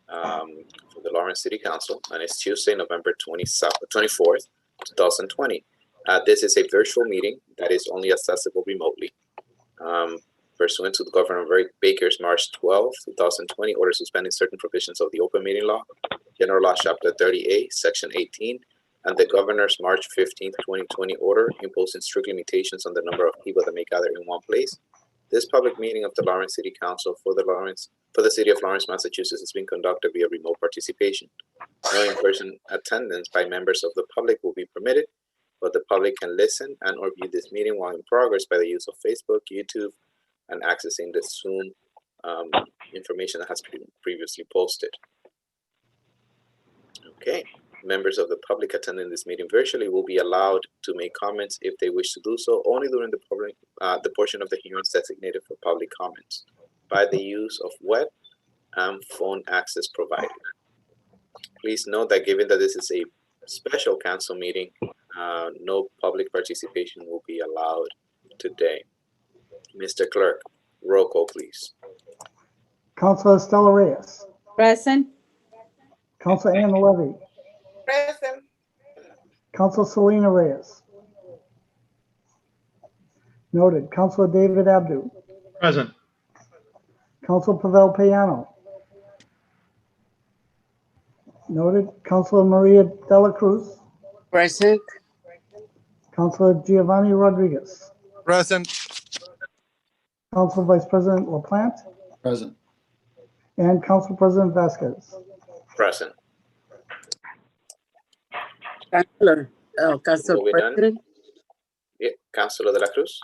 for the Lawrence City Council, and it's Tuesday, November 24th, 2020. This is a virtual meeting that is only accessible remotely. Pursuant to the Governor Baker's March 12, 2020 order suspending certain provisions of the Open Meeting Law, General Law, Chapter 30A, Section 18, and the Governor's March 15, 2020 order imposing strict limitations on the number of people that may gather in one place. This public meeting of the Lawrence City Council for the City of Lawrence, Massachusetts is being conducted via remote participation. No in-person attendance by members of the public will be permitted, but the public can listen and or view this meeting while in progress by the use of Facebook, YouTube, and accessing the Zoom information that has been previously posted. Okay, members of the public attending this meeting virtually will be allowed to make comments if they wish to do so only during the portion of the hearings designated for public comments by the use of web and phone access provided. Please note that given that this is a special council meeting, no public participation will be allowed today. Mr. Clerk, roll call, please. Councilor Estela Reyes. Present. Councilor Anna Levy. Present. Councilor Selena Reyes. Noted. Councilor David Abdu. Present. Councilor Pavel Payano. Noted. Councilor Maria Dela Cruz. Present. Councilor Giovanni Rodriguez. Present. Council Vice President LaPlante. Present. And Council President Vasquez. Present. Council Moving on. President. Yeah, Councilor De La Cruz.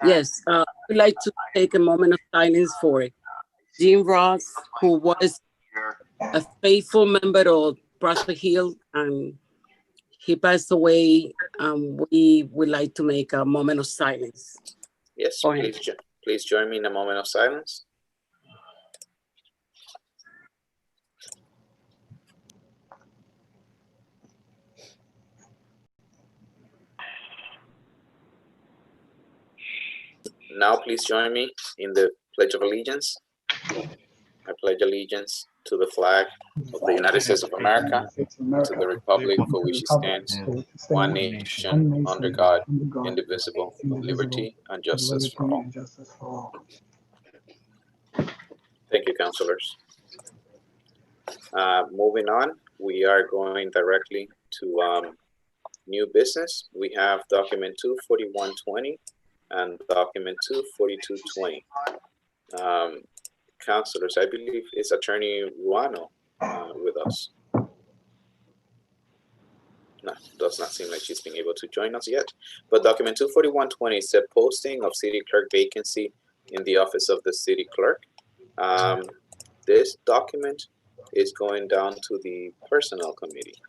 Yes, I'd like to take a moment of silence for Jim Ross, who was a faithful member of Prospect Hill, and he passed away. We would like to make a moment of silence. Yes, Go ahead. please join me in a moment of silence. Now, please join me in the Pledge of Allegiance. I pledge allegiance to the flag of the United States of America, to the republic for which it stands, one nation, under God, indivisible, with liberty and justice for all. Thank you, councilors. Moving on, we are going directly to new business. We have document 24120 and document 24220. Councilors, I believe it's Attorney Ruano with us. No, does not seem like she's been able to join us yet. But document 24120 is a posting of city clerk vacancy in the office of the city clerk. This document is going down to the personnel committee.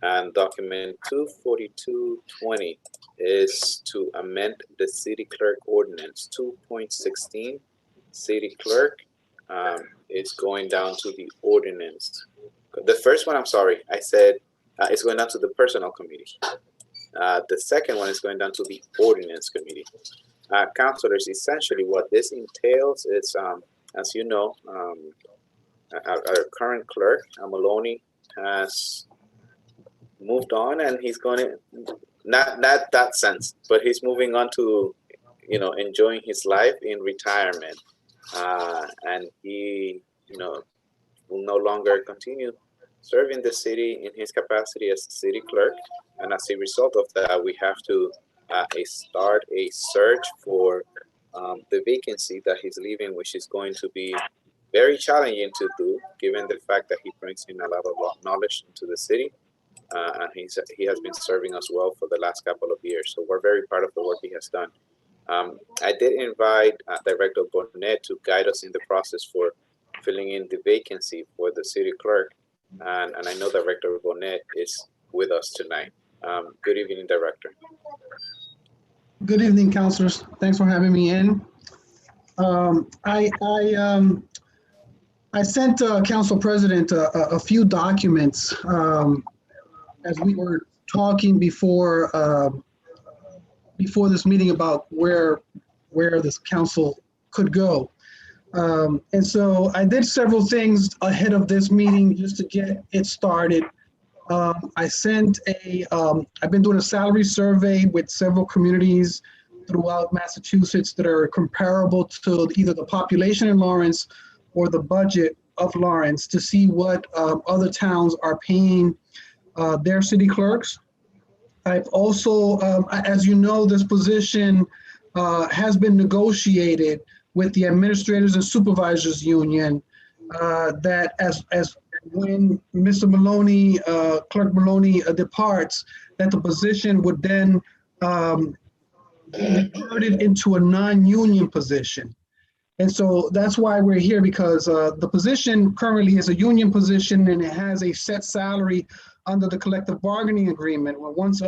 And document 24220 is to amend the city clerk ordinance 2.16. City clerk is going down to the ordinance. The first one, I'm sorry, I said it's going down to the personnel committee. The second one is going down to the ordinance committee. Councilors, essentially what this entails is, as you know, our current clerk, Maloney, has moved on, and he's going to, not that sense, but he's moving on to, enjoying his life in retirement. And he, will no longer continue serving the city in his capacity as city clerk. And as a result of that, we have to start a search for the vacancy that he's leaving, which is going to be very challenging to do, given the fact that he brings in a lot of knowledge into the city. And he has been serving us well for the last couple of years. So we're very proud of the work he has done. I did invite Director Bonnet to guide us in the process for filling in the vacancy for the city clerk. And I know Director Bonnet is with us tonight. Good evening, Director. Good evening, councilors. Thanks for having me in. I sent Council President a few documents as we were talking before this meeting about where this council could go. And so I did several things ahead of this meeting just to get it started. I sent I've been doing a salary survey with several communities throughout Massachusetts that are comparable to either the population in Lawrence or the budget of Lawrence to see what other towns are paying their city clerks. I've also, as you know, this position has been negotiated with the Administrators and Supervisors Union that as when Mr. Maloney, Clerk Maloney departs, that the position would then be converted into a non-union position. And so that's why we're here, because the position currently is a union position and it has a set salary under the collective bargaining agreement. Well, once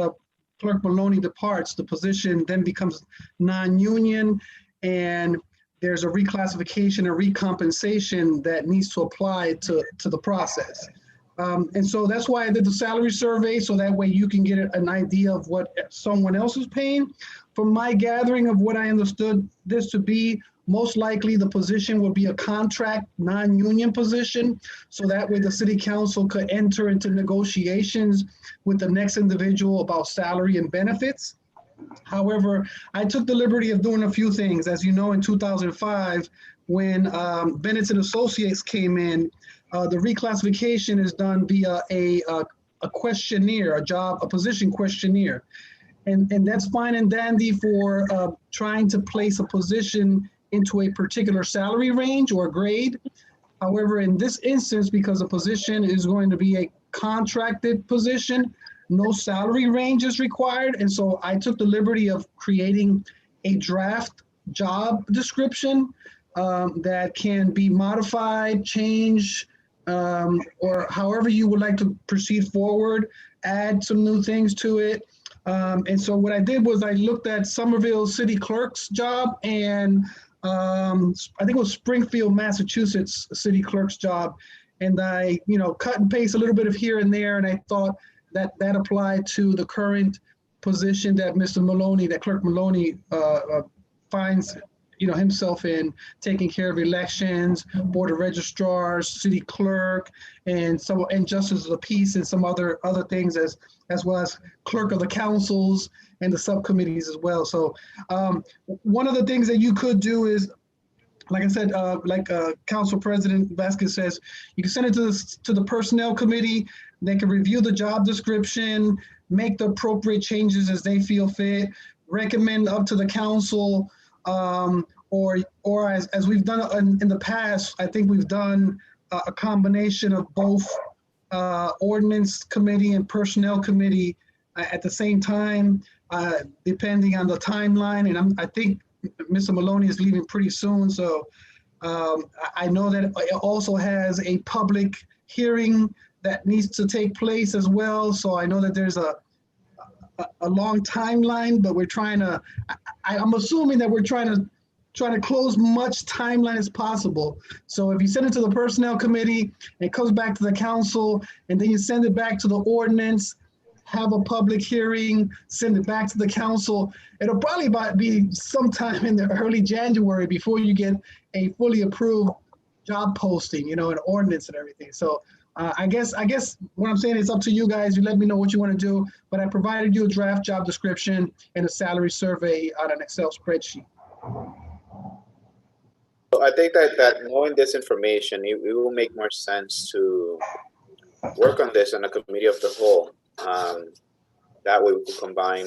Clerk Maloney departs, the position then becomes non-union, and there's a reclassification and recompensation that needs to apply to the process. And so that's why I did the salary survey, so that way you can get an idea of what someone else is paying. From my gathering of what I understood this to be, most likely the position would be a contract non-union position. So that way the city council could enter into negotiations with the next individual about salary and benefits. However, I took the liberty of doing a few things. As you know, in 2005, when Bennett and Associates came in, the reclassification is done via a questionnaire, a position questionnaire. And that's fine and dandy for trying to place a position into a particular salary range or grade. However, in this instance, because the position is going to be a contracted position, no salary range is required. And so I took the liberty of creating a draft job description that can be modified, changed, or however you would like to proceed forward, add some new things to it. And so what I did was I looked at Somerville City Clerk's job and I think it was Springfield, Massachusetts City Clerk's job. And I, cut and paste a little bit of here and there. And I thought that that applied to the current position that Mr. Maloney, that Clerk Maloney finds, himself in, taking care of elections, Board of Registrars, City Clerk, and Justice of the Peace, and some other things as well as Clerk of the Councils and the subcommittees as well. So one of the things that you could do is, like I said, Council President Vasquez says, you can send it to the Personnel Committee. They can review the job description, make the appropriate changes as they feel fit, recommend up to the council, or as we've done in the past, I think we've done a combination of both Ordinance Committee and Personnel Committee at the same time, depending on the timeline. And I think Mr. Maloney is leaving pretty soon, so I know that it also has a public hearing that needs to take place as well. So I know that there's a long timeline, but we're trying to. I'm assuming that we're trying to close much timeline as possible. So if you send it to the Personnel Committee, it comes back to the council, and then you send it back to the ordinance, have a public hearing, send it back to the council. It'll probably be sometime in the early January before you get a fully approved job posting, an ordinance and everything. So I guess what I'm saying is up to you guys. You let me know what you want to do, but I provided you a draft job description and a salary survey on an Excel spreadsheet. So I think that knowing this information, it will make more sense to work on this on a committee of the whole. That way we can combine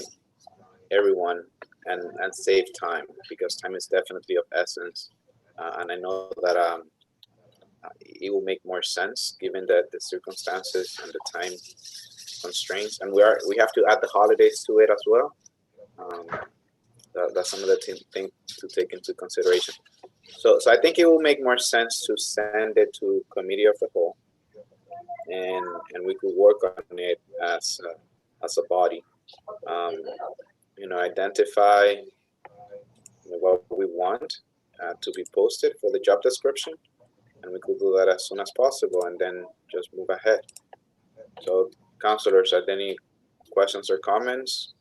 everyone and save time, because time is definitely of essence. And I know that it will make more sense given the circumstances and the time constraints. And we have to add the holidays to it as well. That's some of the things to take into consideration. So I think it will make more sense to send it to committee of the whole, and we could work on it as a body. Identify what we want to be posted for the job description, and we could do that as soon as possible, and then just move ahead. So, councilors, are there any questions or comments?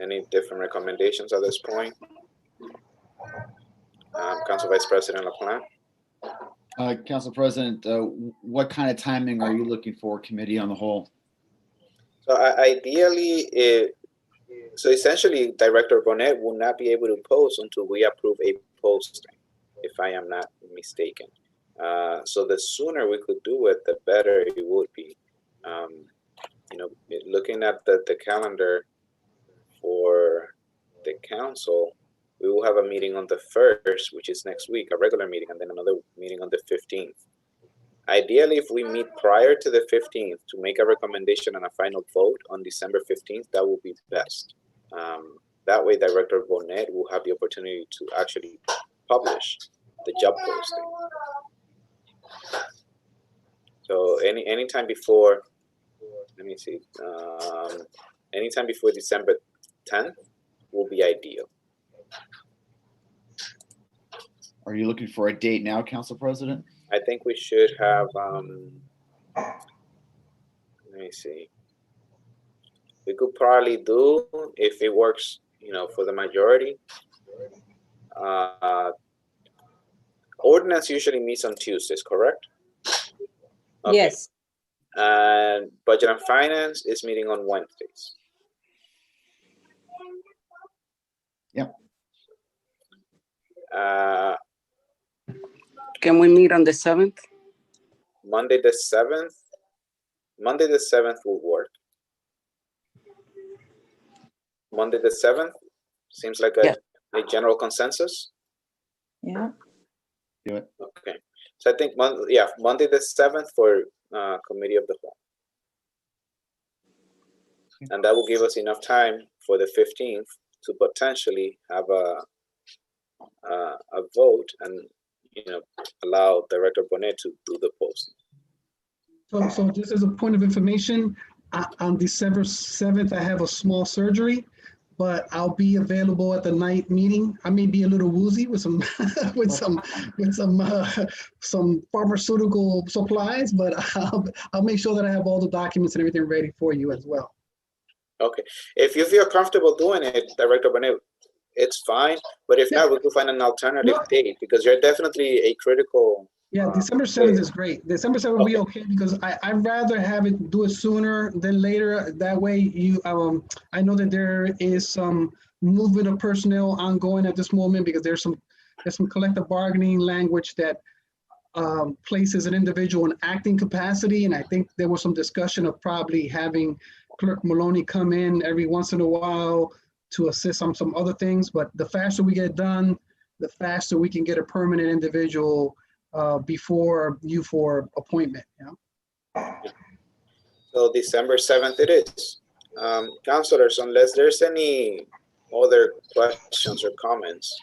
Any different recommendations at this point? Council Vice President LaPlante. Council President, what kind of timing are you looking for, committee on the whole? So ideally, so essentially, Director Bonet will not be able to post until we approve a posting, if I am not mistaken. So the sooner we could do it, the better it would be. You know, looking at the calendar for the council, we will have a meeting on the 1st, which is next week, a regular meeting, and then another meeting on the 15th. Ideally, if we meet prior to the 15th to make a recommendation and a final vote on December 15th, that will be best. That way, Director Bonet will have the opportunity to actually publish the job posting. So anytime before, let me see, anytime before December 10th will be ideal. Are you looking for a date now, Council President? I think we should have, let me see. We could probably do, if it works, you know, for the majority. Ordinance usually meets on Tuesdays, correct? Okay. Yes. And Budget and Finance is meeting on Wednesdays. Yep. Can we meet on the 7th? Monday the 7th. Monday the 7th will work. Monday the 7th seems like a general consensus. Yeah. Do it. Okay. So I think Monday the 7th for Committee of the Whole. And that will give us enough time for the 15th to potentially have a vote and, you know, allow Director Bonet to do the posting. So just as a point of information, on December 7th, I have a small surgery, but I'll be available at the night meeting. I may be a little woozy with some some pharmaceutical supplies, but I'll make sure that I have all the documents and everything ready for you as well. Okay. If you feel comfortable doing it, Director Bonet, it's fine. But if not, we could find an alternative date because you're definitely a critical. Yeah, December 7th is great. December 7th will be okay because I'd rather have it do it sooner than later. That way you, I know that there is some movement of personnel ongoing at this moment because there's some collective bargaining language that places an individual in acting capacity. And I think there was some discussion of probably having Clerk Maloney come in every once in a while to assist on some other things. But the faster we get done, the faster we can get a permanent individual before you for appointment. Yeah. So December 7th it is. Councilors, unless there's any other questions or comments,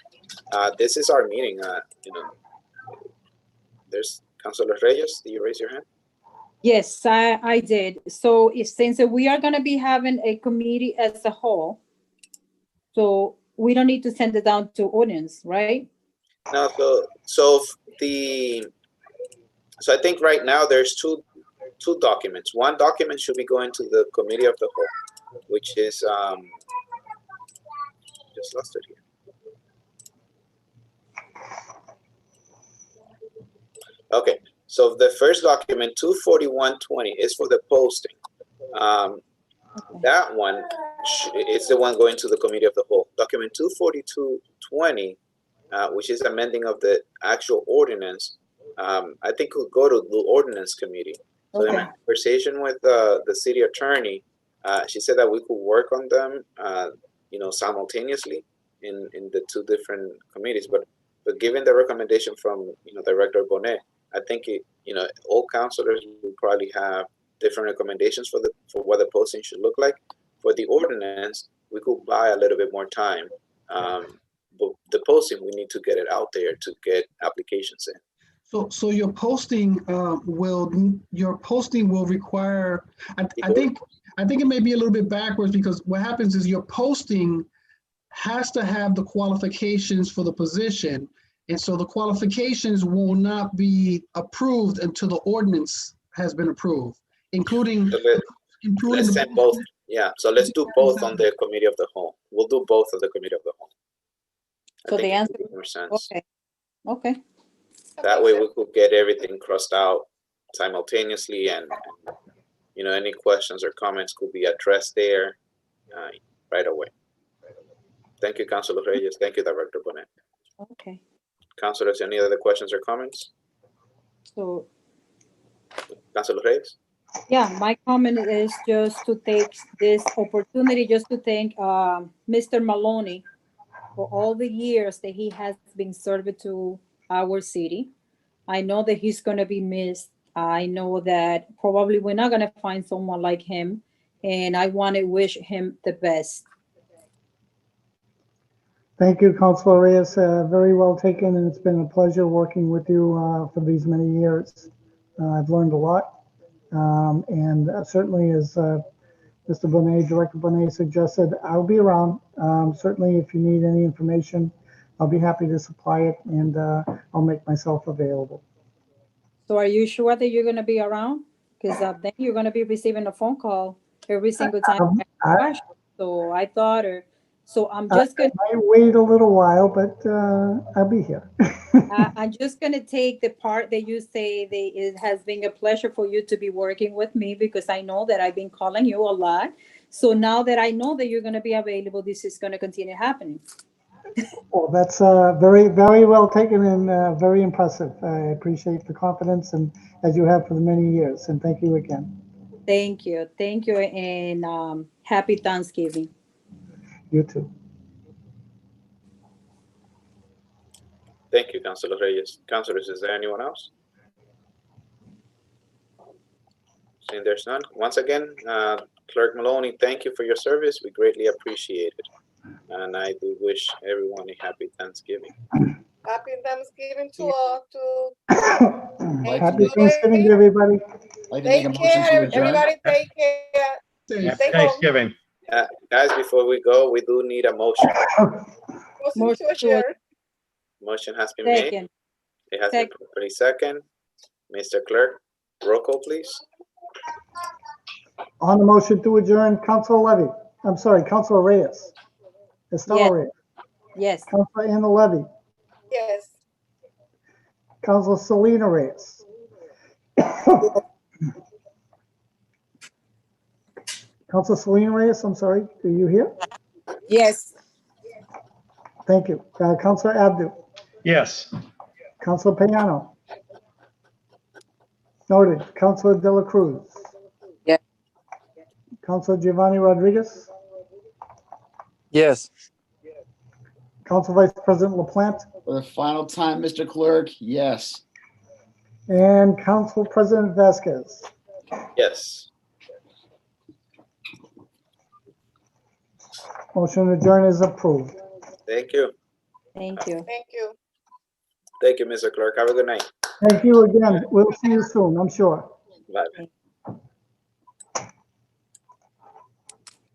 this is our meeting. You know, there's Councilor Reyes. Did you raise your hand? Yes, I did. So since we are going to be having a committee as a whole, so we don't need to send it down to audience, right? No, so I think right now there's two documents. One document should be going to the Committee of the Whole, which is just lost it here. Okay, so the first document 24120 is for the posting. That one is the one going to the Committee of the Whole. Document 24220. Which is amending of the actual ordinance, I think will go to the ordinance committee. So in my conversation with the city attorney, she said that we could work on them, you know, simultaneously in the two different committees. But given the recommendation from, you know, Director Bonet, I think you know, all councilors will probably have different recommendations for what the posting should look like. For the ordinance, we could buy a little bit more time. But the posting, we need to get it out there to get applications in. So your posting will require. I think it may be a little bit backwards because what happens is your posting has to have the qualifications for the position, and so the qualifications will not be approved until the ordinance has been approved, including. Let's send both. Yeah, so let's do both on the Committee of the Whole. We'll do both of the Committee of the Whole. So the answer. More sense. Okay. That way we could get everything crossed out simultaneously and any questions or comments could be addressed there right away. Thank you, Councilor Reyes. Thank you, Director Bonet. Okay, Councilors, any other questions or comments? so, Councilor Reyes? yeah, my comment is just to take this opportunity just to thank Mr. Maloney for all the years that he has been serving to our city. I know that he's gonna be missed. I know that probably we're not gonna find someone like him, and I want to wish him the best. Thank you, Councilor Reyes. Very well taken, and it's been a pleasure working with you for these many years. I've learned a lot. And certainly, as Mr. Bonet, Director Bonet suggested, I'll be around. Certainly, if you need any information, I'll be happy to supply it, and I'll make myself available. So are you sure that you're gonna be around? Because then you're gonna be receiving a phone call every single time. So I thought, so I'm just gonna. I might wait a little while, but I'll be here. I'm just gonna take the part that you say that it has been a pleasure for you to be working with me, because I know that I've been calling you a lot. So now that I know that you're gonna be available, this is gonna continue happening. Well, that's very, very well taken and very impressive. I appreciate the confidence, and as you have for the many years, and thank you again. Thank you, and happy Thanksgiving. You too. Thank you, Councilor Reyes. Councilors, is there anyone else? Seeing there's none. Once again, Clerk Maloney, thank you for your service. We greatly appreciate it. And I do wish everyone a happy Thanksgiving. Happy Thanksgiving to all. Happy Thanksgiving to everybody. I'd like to make a Take motion to care, adjourn. everybody. Take care. Safe. Stay home. Thanksgiving. Guys, before we go, we do need a motion. Motion to adjourn. Motion has been made. Second, It has been Second. properly second. Mr. Clerk, roll call, please. On the motion to adjourn, Councilor Levy. I'm sorry, Councilor Reyes. Estela Yes. Reyes. yes, Councilor Anna Levy. Yes. Councilor Selena Reyes. Councilor Selena Reyes, I'm sorry, are you here? Yes. Thank you. Councilor Abdu. Yes. Councilor Payano. Noted. Councilor De La Cruz. Yes. Councilor Giovanni Rodriguez. Yes. Council Vice President LaPlante. For the final time, Mr. Clerk, yes. And Council President Vasquez. Yes. Motion to adjourn is approved. Thank you. thank you. Thank you. Thank you, Mr. Clerk. Have a good night. Thank you again. We'll see you soon, I'm sure. Bye.